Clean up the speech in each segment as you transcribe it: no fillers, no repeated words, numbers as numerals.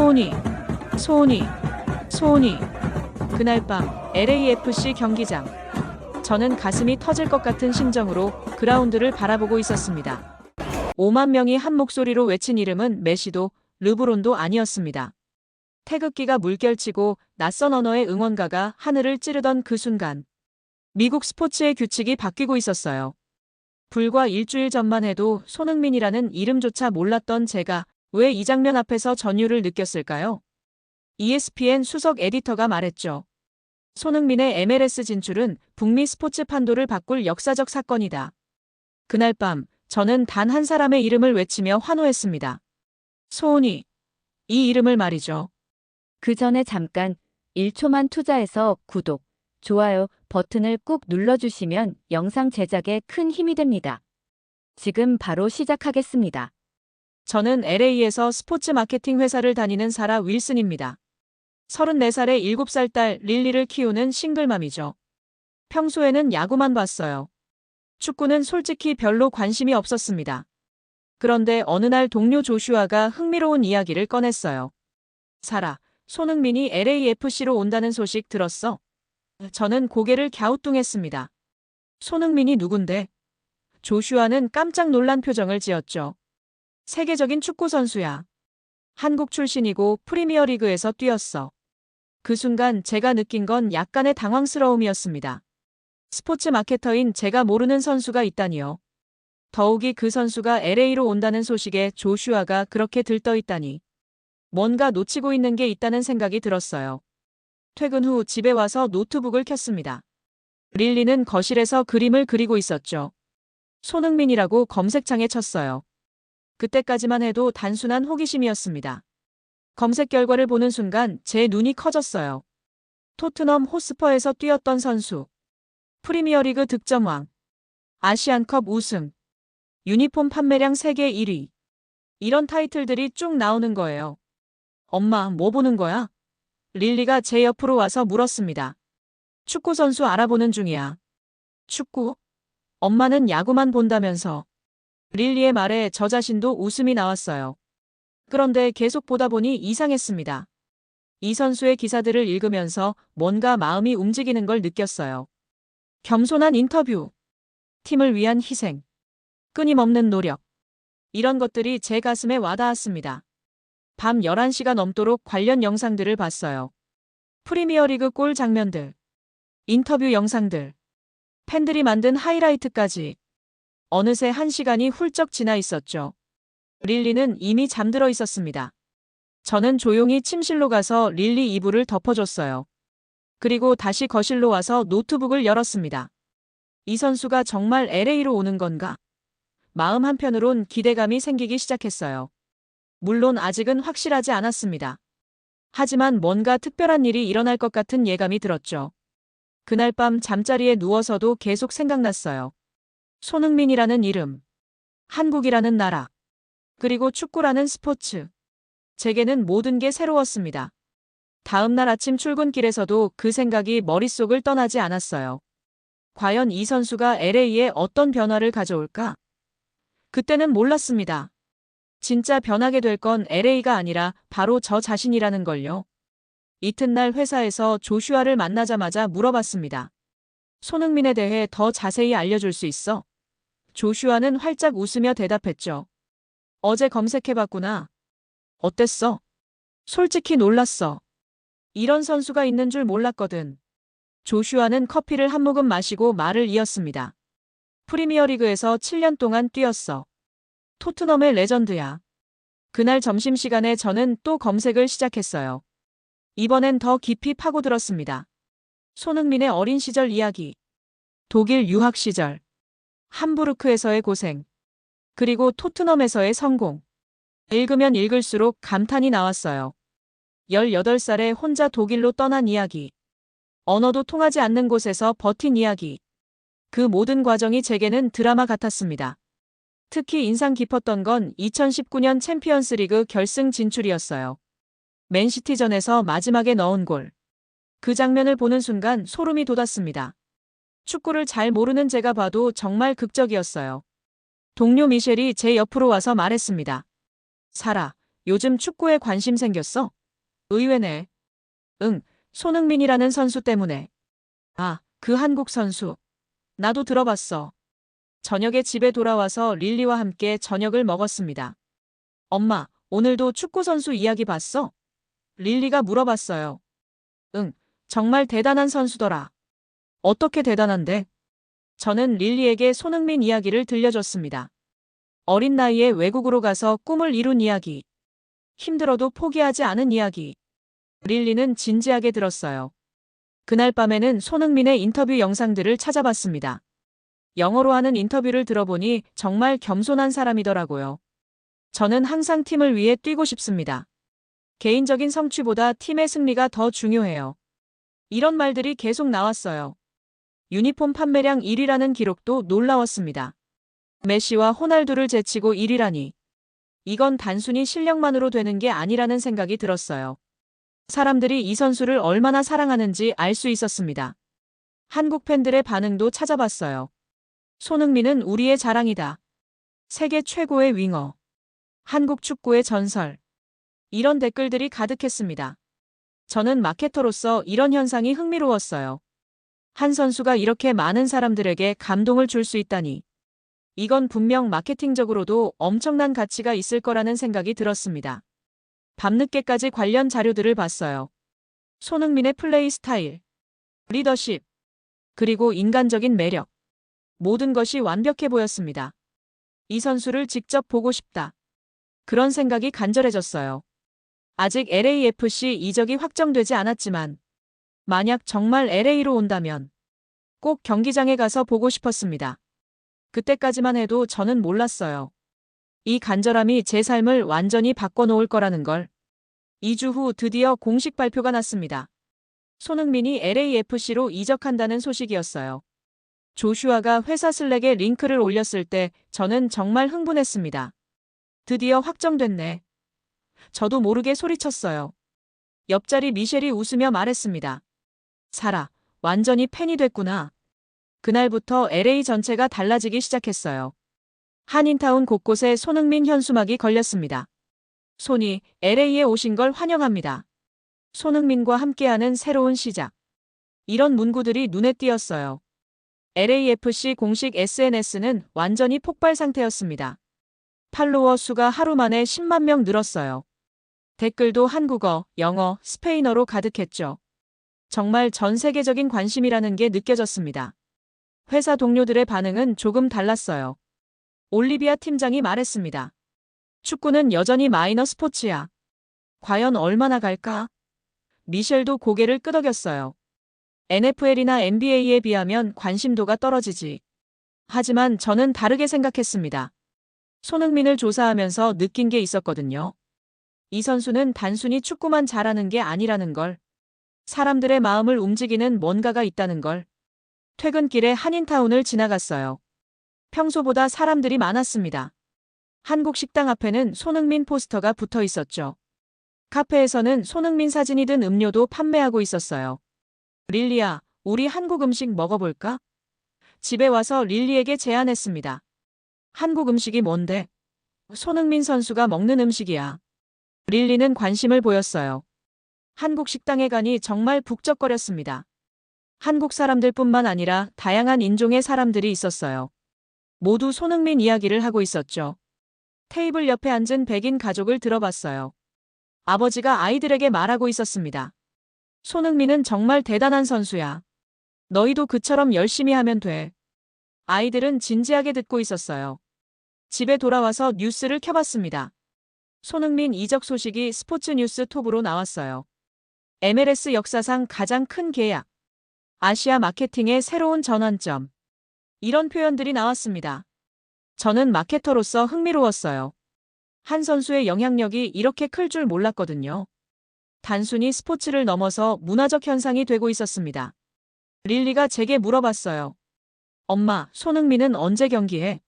소은이, 소은이, 소은이. 그날 밤 LAFC 경기장. 저는 가슴이 터질 것 같은 심정으로 그라운드를 바라보고 있었습니다. 5만 명이 한 목소리로 외친 이름은 메시도 르브론도 아니었습니다. 태극기가 물결치고 낯선 언어의 응원가가 하늘을 찌르던 그 순간 미국 스포츠의 규칙이 바뀌고 있었어요. 불과 일주일 전만 해도 손흥민이라는 이름조차 몰랐던 제가 왜 이 장면 앞에서 전율을 느꼈을까요? ESPN 수석 에디터가 말했죠. 손흥민의 MLS 진출은 북미 스포츠 판도를 바꿀 역사적 사건이다. 그날 밤 저는 단 한 사람의 이름을 외치며 환호했습니다. 소은이. 이 이름을 말이죠. 그 전에 잠깐 1초만 투자해서 구독, 좋아요 버튼을 꾹 눌러주시면 영상 제작에 큰 힘이 됩니다. 지금 바로 시작하겠습니다. 저는 LA에서 스포츠 마케팅 회사를 다니는 사라 윌슨입니다. 34살의 7살 딸 릴리를 키우는 싱글맘이죠. 평소에는 야구만 봤어요. 축구는 솔직히 별로 관심이 없었습니다. 그런데 어느 날 동료 조슈아가 흥미로운 이야기를 꺼냈어요. 사라, 손흥민이 LAFC로 온다는 소식 들었어? 저는 고개를 갸우뚱했습니다. 손흥민이 누군데? 조슈아는 깜짝 놀란 표정을 지었죠. 세계적인 축구 선수야. 한국 출신이고 프리미어리그에서 뛰었어. 그 순간 제가 느낀 건 약간의 당황스러움이었습니다. 스포츠 마케터인 제가 모르는 선수가 있다니요. 더욱이 그 선수가 LA로 온다는 소식에 조슈아가 그렇게 들떠 있다니. 뭔가 놓치고 있는 게 있다는 생각이 들었어요. 퇴근 후 집에 와서 노트북을 켰습니다. 릴리는 거실에서 그림을 그리고 있었죠. 손흥민이라고 검색창에 쳤어요. 그때까지만 해도 단순한 호기심이었습니다. 검색 결과를 보는 순간 제 눈이 커졌어요. 토트넘 호스퍼에서 뛰었던 선수. 프리미어리그 득점왕. 아시안컵 우승. 유니폼 판매량 세계 1위. 이런 타이틀들이 쭉 나오는 거예요. 엄마, 뭐 보는 거야? 릴리가 제 옆으로 와서 물었습니다. 축구 선수 알아보는 중이야. 축구? 엄마는 야구만 본다면서. 릴리의 말에 저 자신도 웃음이 나왔어요. 그런데 계속 보다 보니 이상했습니다. 이 선수의 기사들을 읽으면서 뭔가 마음이 움직이는 걸 느꼈어요. 겸손한 인터뷰, 팀을 위한 희생, 끊임없는 노력. 이런 것들이 제 가슴에 와닿았습니다. 밤 11시가 넘도록 관련 영상들을 봤어요. 프리미어리그 골 장면들, 인터뷰 영상들, 팬들이 만든 하이라이트까지. 어느새 1시간이 훌쩍 지나 있었죠. 릴리는 이미 잠들어 있었습니다. 저는 조용히 침실로 가서 릴리 이불을 덮어줬어요. 그리고 다시 거실로 와서 노트북을 열었습니다. 이 선수가 정말 LA로 오는 건가? 마음 한편으론 기대감이 생기기 시작했어요. 물론 아직은 확실하지 않았습니다. 하지만 뭔가 특별한 일이 일어날 것 같은 예감이 들었죠. 그날 밤 잠자리에 누워서도 계속 생각났어요. 손흥민이라는 이름, 한국이라는 나라, 그리고 축구라는 스포츠. 제게는 모든 게 새로웠습니다. 다음 날 아침 출근길에서도 그 생각이 머릿속을 떠나지 않았어요. 과연 이 선수가 LA에 어떤 변화를 가져올까? 그때는 몰랐습니다. 진짜 변하게 될 건 LA가 아니라 바로 저 자신이라는 걸요. 이튿날 회사에서 조슈아를 만나자마자 물어봤습니다. 손흥민에 대해 더 자세히 알려줄 수 있어? 조슈아는 활짝 웃으며 대답했죠. 어제 검색해봤구나. 어땠어? 솔직히 놀랐어. 이런 선수가 있는 줄 몰랐거든. 조슈아는 커피를 한 모금 마시고 말을 이었습니다. 프리미어리그에서 7년 동안 뛰었어. 토트넘의 레전드야. 그날 점심시간에 저는 또 검색을 시작했어요. 이번엔 더 깊이 파고들었습니다. 손흥민의 어린 시절 이야기. 독일 유학 시절. 함부르크에서의 고생. 그리고 토트넘에서의 성공. 읽으면 읽을수록 감탄이 나왔어요. 18살에 혼자 독일로 떠난 이야기. 언어도 통하지 않는 곳에서 버틴 이야기. 그 모든 과정이 제게는 드라마 같았습니다. 특히 인상 깊었던 건 2019년 챔피언스리그 결승 진출이었어요. 맨시티전에서 마지막에 넣은 골. 그 장면을 보는 순간 소름이 돋았습니다. 축구를 잘 모르는 제가 봐도 정말 극적이었어요. 동료 미셸이 제 옆으로 와서 말했습니다. 사라, 요즘 축구에 관심 생겼어? 의외네. 응, 손흥민이라는 선수 때문에. 아, 그 한국 선수. 나도 들어봤어. 저녁에 집에 돌아와서 릴리와 함께 저녁을 먹었습니다. 엄마, 오늘도 축구 선수 이야기 봤어? 릴리가 물어봤어요. 응, 정말 대단한 선수더라. 어떻게 대단한데? 저는 릴리에게 손흥민 이야기를 들려줬습니다. 어린 나이에 외국으로 가서 꿈을 이룬 이야기. 힘들어도 포기하지 않은 이야기. 릴리는 진지하게 들었어요. 그날 밤에는 손흥민의 인터뷰 영상들을 찾아봤습니다. 영어로 하는 인터뷰를 들어보니 정말 겸손한 사람이더라고요. 저는 항상 팀을 위해 뛰고 싶습니다. 개인적인 성취보다 팀의 승리가 더 중요해요. 이런 말들이 계속 나왔어요. 유니폼 판매량 1위라는 기록도 놀라웠습니다. 메시와 호날두를 제치고 1위라니. 이건 단순히 실력만으로 되는 게 아니라는 생각이 들었어요. 사람들이 이 선수를 얼마나 사랑하는지 알 수 있었습니다. 한국 팬들의 반응도 찾아봤어요. 손흥민은 우리의 자랑이다. 세계 최고의 윙어. 한국 축구의 전설. 이런 댓글들이 가득했습니다. 저는 마케터로서 이런 현상이 흥미로웠어요. 한 선수가 이렇게 많은 사람들에게 감동을 줄 수 있다니. 이건 분명 마케팅적으로도 엄청난 가치가 있을 거라는 생각이 들었습니다. 밤늦게까지 관련 자료들을 봤어요. 손흥민의 플레이 스타일, 리더십, 그리고 인간적인 매력. 모든 것이 완벽해 보였습니다. 이 선수를 직접 보고 싶다. 그런 생각이 간절해졌어요. 아직 LAFC 이적이 확정되지 않았지만 만약 정말 LA로 온다면 꼭 경기장에 가서 보고 싶었습니다. 그때까지만 해도 저는 몰랐어요. 이 간절함이 제 삶을 완전히 바꿔놓을 거라는 걸. 2주 후 드디어 공식 발표가 났습니다. 손흥민이 LAFC로 이적한다는 소식이었어요. 조슈아가 회사 슬랙에 링크를 올렸을 때 저는 정말 흥분했습니다. 드디어 확정됐네. 저도 모르게 소리쳤어요. 옆자리 미셸이 웃으며 말했습니다. 사라, 완전히 팬이 됐구나. 그날부터 LA 전체가 달라지기 시작했어요. 한인타운 곳곳에 손흥민 현수막이 걸렸습니다. 손이 LA에 오신 걸 환영합니다. 손흥민과 함께하는 새로운 시작. 이런 문구들이 눈에 띄었어요. LAFC 공식 SNS는 완전히 폭발 상태였습니다. 팔로워 수가 하루 만에 10만 명 늘었어요. 댓글도 한국어, 영어, 스페인어로 가득했죠. 정말 전 세계적인 관심이라는 게 느껴졌습니다. 회사 동료들의 반응은 조금 달랐어요. 올리비아 팀장이 말했습니다. 축구는 여전히 마이너 스포츠야. 과연 얼마나 갈까? 미셸도 고개를 끄덕였어요. NFL이나 NBA에 비하면 관심도가 떨어지지. 하지만 저는 다르게 생각했습니다. 손흥민을 조사하면서 느낀 게 있었거든요. 이 선수는 단순히 축구만 잘하는 게 아니라는 걸. 사람들의 마음을 움직이는 뭔가가 있다는 걸. 퇴근길에 한인타운을 지나갔어요. 평소보다 사람들이 많았습니다. 한국 식당 앞에는 손흥민 포스터가 붙어 있었죠. 카페에서는 손흥민 사진이 든 음료도 판매하고 있었어요. 릴리야, 우리 한국 음식 먹어볼까? 집에 와서 릴리에게 제안했습니다. 한국 음식이 뭔데? 손흥민 선수가 먹는 음식이야. 릴리는 관심을 보였어요. 한국 식당에 가니 정말 북적거렸습니다. 한국 사람들뿐만 아니라 다양한 인종의 사람들이 있었어요. 모두 손흥민 이야기를 하고 있었죠. 테이블 옆에 앉은 백인 가족을 들어봤어요. 아버지가 아이들에게 말하고 있었습니다. 손흥민은 정말 대단한 선수야. 너희도 그처럼 열심히 하면 돼. 아이들은 진지하게 듣고 있었어요. 집에 돌아와서 뉴스를 켜봤습니다. 손흥민 이적 소식이 스포츠 뉴스 톱으로 나왔어요. MLS 역사상 가장 큰 계약. 아시아 마케팅의 새로운 전환점. 이런 표현들이 나왔습니다. 저는 마케터로서 흥미로웠어요. 한 선수의 영향력이 이렇게 클 줄 몰랐거든요. 단순히 스포츠를 넘어서 문화적 현상이 되고 있었습니다. 릴리가 제게 물어봤어요. 엄마, 손흥민은 언제 경기해?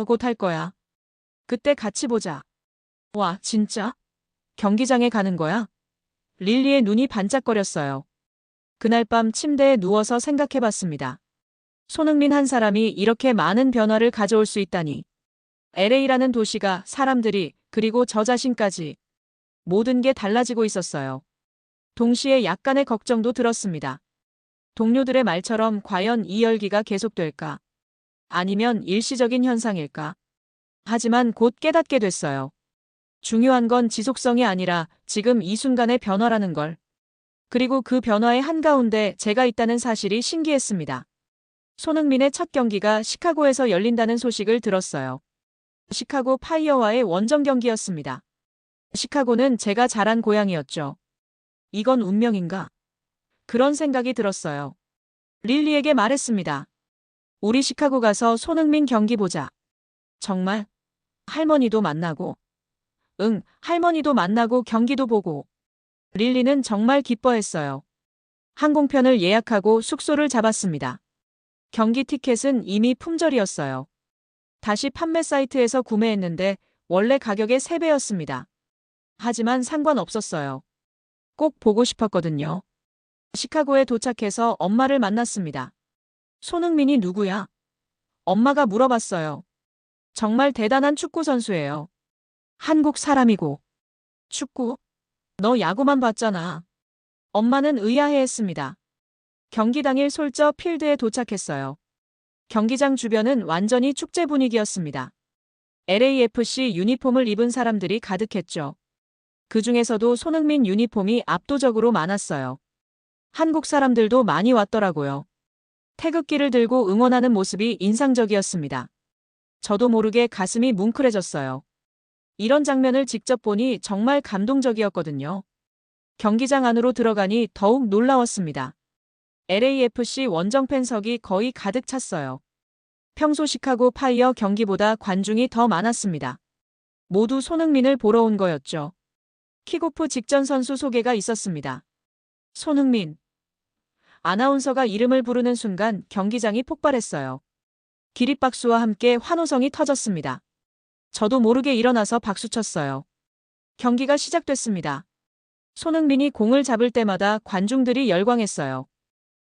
곧 할 거야. 그때 같이 보자. 와, 진짜? 경기장에 가는 거야? 릴리의 눈이 반짝거렸어요. 그날 밤 침대에 누워서 생각해봤습니다. 손흥민 한 사람이 이렇게 많은 변화를 가져올 수 있다니. LA라는 도시가 사람들이 그리고 저 자신까지 모든 게 달라지고 있었어요. 동시에 약간의 걱정도 들었습니다. 동료들의 말처럼 과연 이 열기가 계속될까? 아니면 일시적인 현상일까? 하지만 곧 깨닫게 됐어요. 중요한 건 지속성이 아니라 지금 이 순간의 변화라는 걸. 그리고 그 변화의 한가운데 제가 있다는 사실이 신기했습니다. 손흥민의 첫 경기가 시카고에서 열린다는 소식을 들었어요. 시카고 파이어와의 원정 경기였습니다. 시카고는 제가 자란 고향이었죠. 이건 운명인가? 그런 생각이 들었어요. 릴리에게 말했습니다. 우리 시카고 가서 손흥민 경기 보자. 정말? 할머니도 만나고. 응, 할머니도 만나고 경기도 보고. 릴리는 정말 기뻐했어요. 항공편을 예약하고 숙소를 잡았습니다. 경기 티켓은 이미 품절이었어요. 다시 판매 사이트에서 구매했는데 원래 가격의 3배였습니다. 하지만 상관없었어요. 꼭 보고 싶었거든요. 시카고에 도착해서 엄마를 만났습니다. 손흥민이 누구야? 엄마가 물어봤어요. 정말 대단한 축구 선수예요. 한국 사람이고. 축구? 너 야구만 봤잖아. 엄마는 의아해했습니다. 경기 당일 솔저 필드에 도착했어요. 경기장 주변은 완전히 축제 분위기였습니다. LAFC 유니폼을 입은 사람들이 가득했죠. 그 중에서도 손흥민 유니폼이 압도적으로 많았어요. 한국 사람들도 많이 왔더라고요. 태극기를 들고 응원하는 모습이 인상적이었습니다. 저도 모르게 가슴이 뭉클해졌어요. 이런 장면을 직접 보니 정말 감동적이었거든요. 경기장 안으로 들어가니 더욱 놀라웠습니다. LAFC 원정 팬석이 거의 가득 찼어요. 평소 시카고 파이어 경기보다 관중이 더 많았습니다. 모두 손흥민을 보러 온 거였죠. 킥오프 직전 선수 소개가 있었습니다. 손흥민. 아나운서가 이름을 부르는 순간 경기장이 폭발했어요. 기립박수와 함께 환호성이 터졌습니다. 저도 모르게 일어나서 박수쳤어요. 경기가 시작됐습니다. 손흥민이 공을 잡을 때마다 관중들이 열광했어요.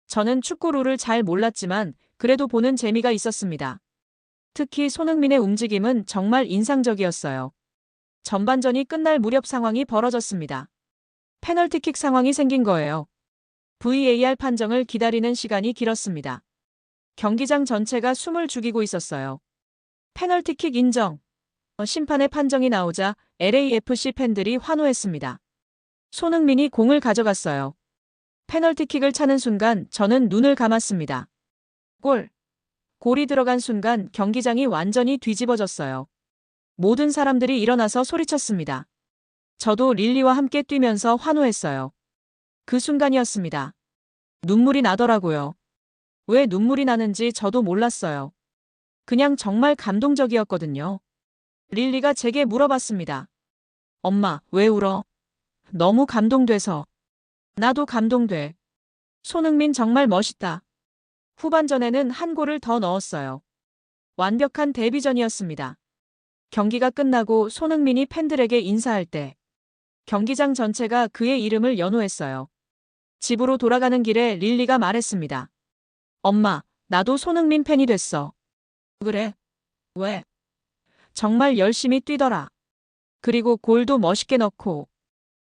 저는 축구 룰을 잘 몰랐지만 그래도 보는 재미가 있었습니다. 특히 손흥민의 움직임은 정말 인상적이었어요. 전반전이 끝날 무렵 상황이 벌어졌습니다. 페널티킥 상황이 생긴 거예요. VAR 판정을 기다리는 시간이 길었습니다. 경기장 전체가 숨을 죽이고 있었어요. 페널티킥 인정. 심판의 판정이 나오자 LAFC 팬들이 환호했습니다. 손흥민이 공을 가져갔어요. 페널티킥을 차는 순간 저는 눈을 감았습니다. 골. 골이 들어간 순간 경기장이 완전히 뒤집어졌어요. 모든 사람들이 일어나서 소리쳤습니다. 저도 릴리와 함께 뛰면서 환호했어요. 그 순간이었습니다. 눈물이 나더라고요. 왜 눈물이 나는지 저도 몰랐어요. 그냥 정말 감동적이었거든요. 릴리가 제게 물어봤습니다. 엄마, 왜 울어? 너무 감동돼서. 나도 감동돼. 손흥민 정말 멋있다. 후반전에는 한 골을 더 넣었어요. 완벽한 데뷔전이었습니다. 경기가 끝나고 손흥민이 팬들에게 인사할 때 경기장 전체가 그의 이름을 연호했어요. 집으로 돌아가는 길에 릴리가 말했습니다. 엄마, 나도 손흥민 팬이 됐어. 그래? 왜? 정말 열심히 뛰더라. 그리고 골도 멋있게 넣고.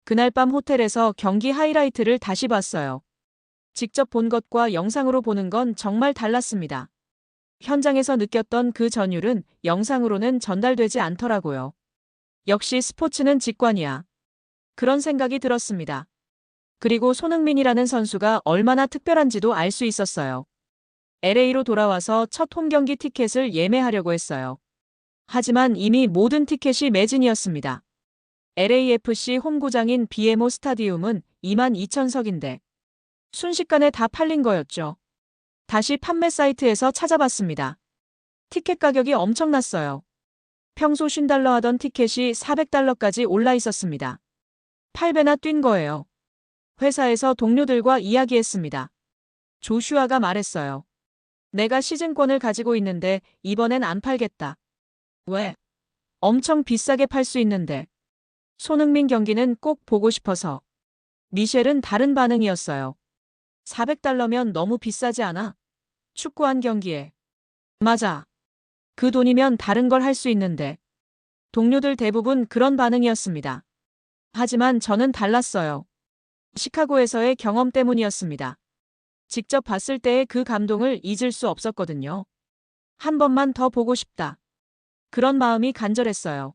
그날 밤 호텔에서 경기 하이라이트를 다시 봤어요. 직접 본 것과 영상으로 보는 건 정말 달랐습니다. 현장에서 느꼈던 그 전율은 영상으로는 전달되지 않더라고요. 역시 스포츠는 직관이야. 그런 생각이 들었습니다. 그리고 손흥민이라는 선수가 얼마나 특별한지도 알 수 있었어요. LA로 돌아와서 첫 홈경기 티켓을 예매하려고 했어요. 하지만 이미 모든 티켓이 매진이었습니다. LAFC 홈구장인 BMO 스타디움은 22,000석인데 순식간에 다 팔린 거였죠. 다시 판매 사이트에서 찾아봤습니다. 티켓 가격이 엄청났어요. 평소 $50 하던 티켓이 $400까지 올라 있었습니다. 8배나 뛴 거예요. 회사에서 동료들과 이야기했습니다. 조슈아가 말했어요. 내가 시즌권을 가지고 있는데 이번엔 안 팔겠다. 왜? 엄청 비싸게 팔 수 있는데. 손흥민 경기는 꼭 보고 싶어서. 미셸은 다른 반응이었어요. $400면 너무 비싸지 않아? 축구 한 경기에. 맞아. 그 돈이면 다른 걸 할 수 있는데. 동료들 대부분 그런 반응이었습니다. 하지만 저는 달랐어요. 시카고에서의 경험 때문이었습니다. 직접 봤을 때의 그 감동을 잊을 수 없었거든요. 한 번만 더 보고 싶다. 그런 마음이 간절했어요.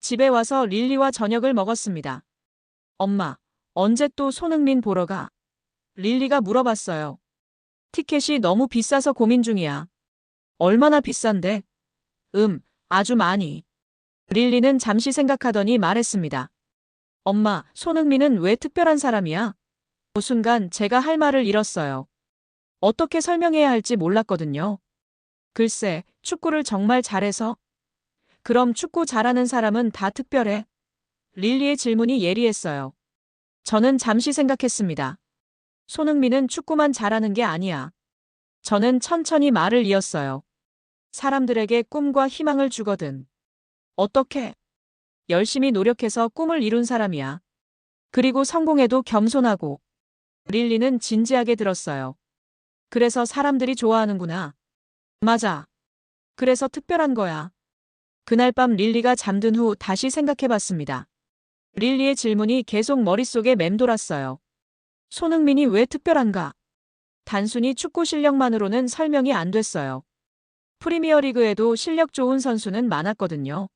집에 와서 릴리와 저녁을 먹었습니다. 엄마, 언제 또 손흥민 보러 가? 릴리가 물어봤어요. 티켓이 너무 비싸서 고민 중이야. 얼마나 비싼데? 아주 많이. 릴리는 잠시 생각하더니 말했습니다. 엄마, 손흥민은 왜 특별한 사람이야? 그 순간 제가 할 말을 잃었어요. 어떻게 설명해야 할지 몰랐거든요. 글쎄, 축구를 정말 잘해서? 그럼 축구 잘하는 사람은 다 특별해? 릴리의 질문이 예리했어요. 저는 잠시 생각했습니다. 손흥민은 축구만 잘하는 게 아니야. 저는 천천히 말을 이었어요. 사람들에게 꿈과 희망을 주거든. 어떻게? 열심히 노력해서 꿈을 이룬 사람이야. 그리고 성공해도 겸손하고. 릴리는 진지하게 들었어요. 그래서 사람들이 좋아하는구나. 맞아. 그래서 특별한 거야. 그날 밤 릴리가 잠든 후 다시 생각해봤습니다. 릴리의 질문이 계속 머릿속에 맴돌았어요. 손흥민이 왜 특별한가? 단순히 축구 실력만으로는 설명이 안 됐어요. 프리미어리그에도 실력 좋은 선수는 많았거든요.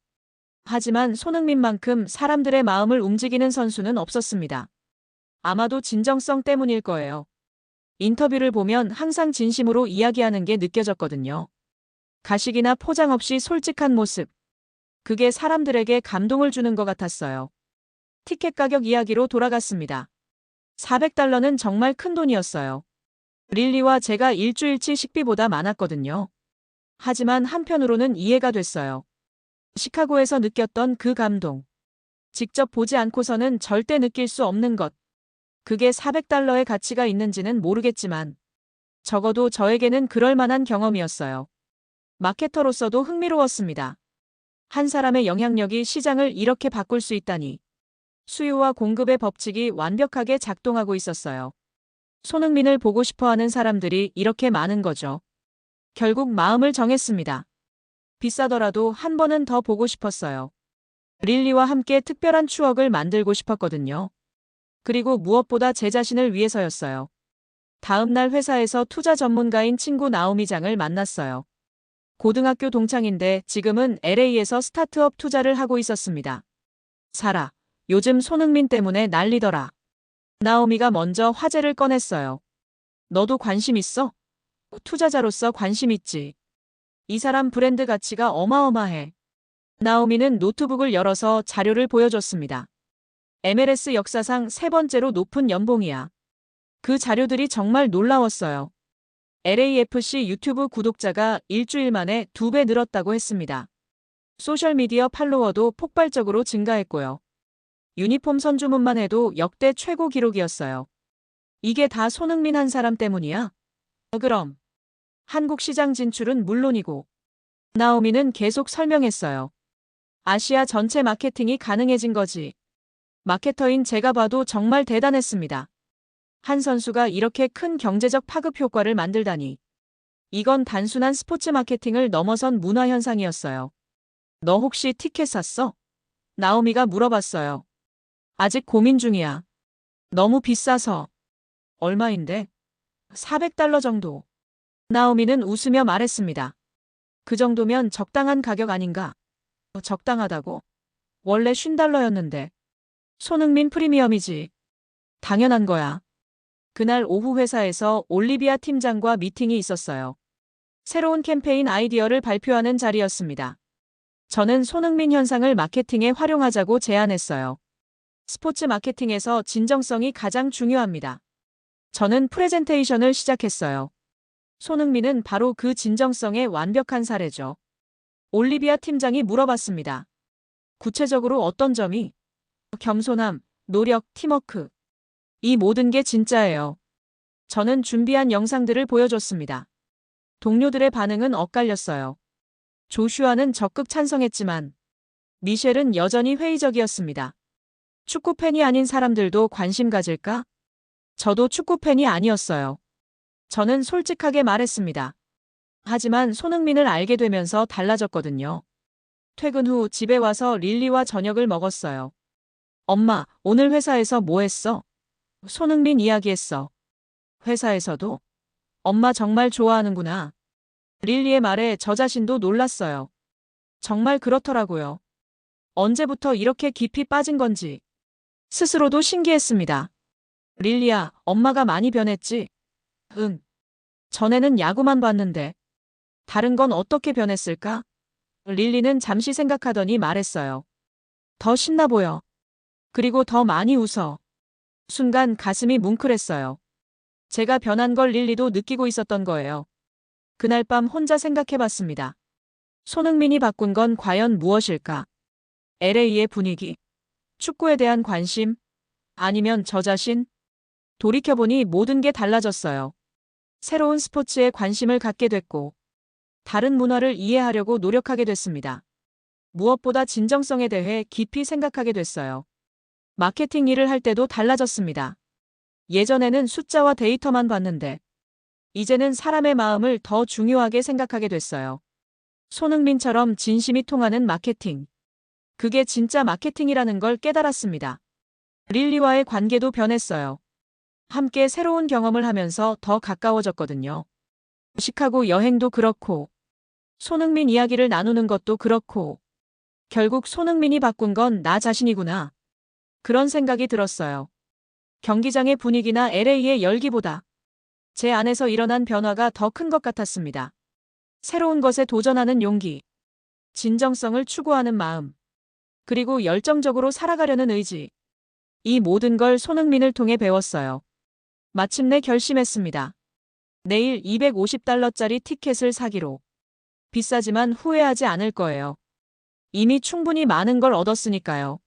하지만 손흥민만큼 사람들의 마음을 움직이는 선수는 없었습니다. 아마도 진정성 때문일 거예요. 인터뷰를 보면 항상 진심으로 이야기하는 게 느껴졌거든요. 가식이나 포장 없이 솔직한 모습. 그게 사람들에게 감동을 주는 것 같았어요. 티켓 가격 이야기로 돌아갔습니다. $400는 정말 큰 돈이었어요. 릴리와 제가 일주일치 식비보다 많았거든요. 하지만 한편으로는 이해가 됐어요. 시카고에서 느꼈던 그 감동. 직접 보지 않고서는 절대 느낄 수 없는 것. 그게 $400의 가치가 있는지는 모르겠지만 적어도 저에게는 그럴 만한 경험이었어요. 마케터로서도 흥미로웠습니다. 한 사람의 영향력이 시장을 이렇게 바꿀 수 있다니. 수요와 공급의 법칙이 완벽하게 작동하고 있었어요. 손흥민을 보고 싶어하는 사람들이 이렇게 많은 거죠. 결국 마음을 정했습니다. 비싸더라도 한 번은 더 보고 싶었어요. 릴리와 함께 특별한 추억을 만들고 싶었거든요. 그리고 무엇보다 제 자신을 위해서였어요. 다음 날 회사에서 투자 전문가인 친구 나오미장을 만났어요. 고등학교 동창인데 지금은 LA에서 스타트업 투자를 하고 있었습니다. 사라, 요즘 손흥민 때문에 난리더라. 나오미가 먼저 화제를 꺼냈어요. 너도 관심 있어? 투자자로서 관심 있지. 이 사람 브랜드 가치가 어마어마해. 나오미는 노트북을 열어서 자료를 보여줬습니다. MLS 역사상 3번째로 높은 연봉이야. 그 자료들이 정말 놀라웠어요. LAFC 유튜브 구독자가 일주일 만에 2배 늘었다고 했습니다. 소셜미디어 팔로워도 폭발적으로 증가했고요. 유니폼 선주문만 해도 역대 최고 기록이었어요. 이게 다 손흥민 한 사람 때문이야? 그럼. 한국 시장 진출은 물론이고. 나오미는 계속 설명했어요. 아시아 전체 마케팅이 가능해진 거지. 마케터인 제가 봐도 정말 대단했습니다. 한 선수가 이렇게 큰 경제적 파급 효과를 만들다니. 이건 단순한 스포츠 마케팅을 넘어선 문화 현상이었어요. 너 혹시 티켓 샀어? 나오미가 물어봤어요. 아직 고민 중이야. 너무 비싸서. 얼마인데? $400 정도. 나오미는 웃으며 말했습니다. 그 정도면 적당한 가격 아닌가? 적당하다고? 원래 $50였는데. 손흥민 프리미엄이지. 당연한 거야. 그날 오후 회사에서 올리비아 팀장과 미팅이 있었어요. 새로운 캠페인 아이디어를 발표하는 자리였습니다. 저는 손흥민 현상을 마케팅에 활용하자고 제안했어요. 스포츠 마케팅에서 진정성이 가장 중요합니다. 저는 프레젠테이션을 시작했어요. 손흥민은 바로 그 진정성의 완벽한 사례죠. 올리비아 팀장이 물어봤습니다. 구체적으로 어떤 점이? 겸손함, 노력, 팀워크. 이 모든 게 진짜예요. 저는 준비한 영상들을 보여줬습니다. 동료들의 반응은 엇갈렸어요. 조슈아는 적극 찬성했지만 미셸은 여전히 회의적이었습니다. 축구팬이 아닌 사람들도 관심 가질까? 저도 축구팬이 아니었어요. 저는 솔직하게 말했습니다. 하지만 손흥민을 알게 되면서 달라졌거든요. 퇴근 후 집에 와서 릴리와 저녁을 먹었어요. 엄마, 오늘 회사에서 뭐 했어? 손흥민 이야기했어. 회사에서도? 엄마 정말 좋아하는구나. 릴리의 말에 저 자신도 놀랐어요. 정말 그렇더라고요. 언제부터 이렇게 깊이 빠진 건지 스스로도 신기했습니다. 릴리야, 엄마가 많이 변했지? 응. 전에는 야구만 봤는데 다른 건 어떻게 변했을까? 릴리는 잠시 생각하더니 말했어요. 더 신나 보여. 그리고 더 많이 웃어. 순간 가슴이 뭉클했어요. 제가 변한 걸 릴리도 느끼고 있었던 거예요. 그날 밤 혼자 생각해봤습니다. 손흥민이 바꾼 건 과연 무엇일까? LA의 분위기, 축구에 대한 관심, 아니면 저 자신? 돌이켜보니 모든 게 달라졌어요. 새로운 스포츠에 관심을 갖게 됐고, 다른 문화를 이해하려고 노력하게 됐습니다. 무엇보다 진정성에 대해 깊이 생각하게 됐어요. 마케팅 일을 할 때도 달라졌습니다. 예전에는 숫자와 데이터만 봤는데, 이제는 사람의 마음을 더 중요하게 생각하게 됐어요. 손흥민처럼 진심이 통하는 마케팅. 그게 진짜 마케팅이라는 걸 깨달았습니다. 릴리와의 관계도 변했어요. 함께 새로운 경험을 하면서 더 가까워졌거든요. 시카고 여행도 그렇고, 손흥민 이야기를 나누는 것도 그렇고, 결국 손흥민이 바꾼 건 나 자신이구나. 그런 생각이 들었어요. 경기장의 분위기나 LA의 열기보다 제 안에서 일어난 변화가 더 큰 것 같았습니다. 새로운 것에 도전하는 용기, 진정성을 추구하는 마음, 그리고 열정적으로 살아가려는 의지. 이 모든 걸 손흥민을 통해 배웠어요. 마침내 결심했습니다. 내일 $250짜리 티켓을 사기로. 비싸지만 후회하지 않을 거예요. 이미 충분히 많은 걸 얻었으니까요.